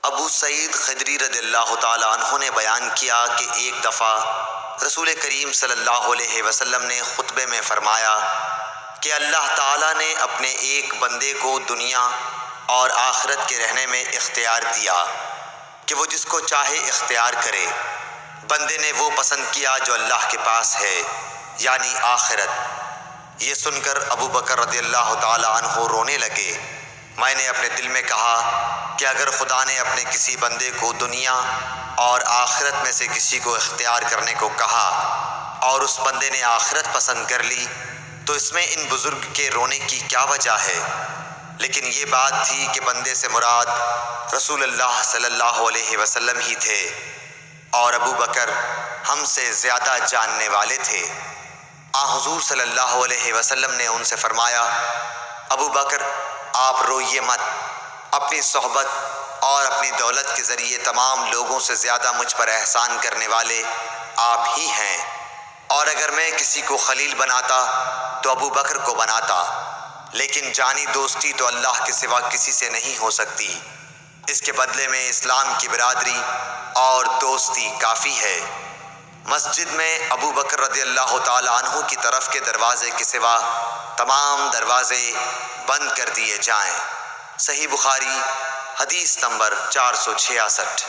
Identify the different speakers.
Speaker 1: ابو سعید خدری رضی اللہ تعالیٰ عنہ نے بیان کیا کہ ایک دفعہ رسول کریم صلی اللہ علیہ وسلم نے خطبے میں فرمایا کہ اللہ تعالیٰ نے اپنے ایک بندے کو دنیا اور آخرت کے رہنے میں اختیار دیا کہ وہ جس کو چاہے اختیار کرے۔ بندے نے وہ پسند کیا جو اللہ کے پاس ہے، یعنی آخرت۔ یہ سن کر ابو بکر رضی اللہ تعالیٰ عنہ رونے لگے۔ میں نے اپنے دل میں کہا کہ اگر خدا نے اپنے کسی بندے کو دنیا اور آخرت میں سے کسی کو اختیار کرنے کو کہا اور اس بندے نے آخرت پسند کر لی تو اس میں ان بزرگ کے رونے کی کیا وجہ ہے؟ لیکن یہ بات تھی کہ بندے سے مراد رسول اللہ صلی اللہ علیہ وسلم ہی تھے، اور ابو بکر ہم سے زیادہ جاننے والے تھے۔ حضور صلی اللہ علیہ وسلم نے ان سے فرمایا، ابو بکر آپ روئیے مت، اپنی صحبت اور اپنی دولت کے ذریعے تمام لوگوں سے زیادہ مجھ پر احسان کرنے والے آپ ہی ہیں، اور اگر میں کسی کو خلیل بناتا تو ابو بکر کو بناتا، لیکن جانی دوستی تو اللہ کے سوا کسی سے نہیں ہو سکتی، اس کے بدلے میں اسلام کی برادری اور دوستی کافی ہے۔ مسجد میں ابو بکر رضی اللہ تعالیٰ عنہ کی طرف کے دروازے کے سوا تمام دروازے بند کر دیے جائیں۔ صحیح بخاری حدیث نمبر 466۔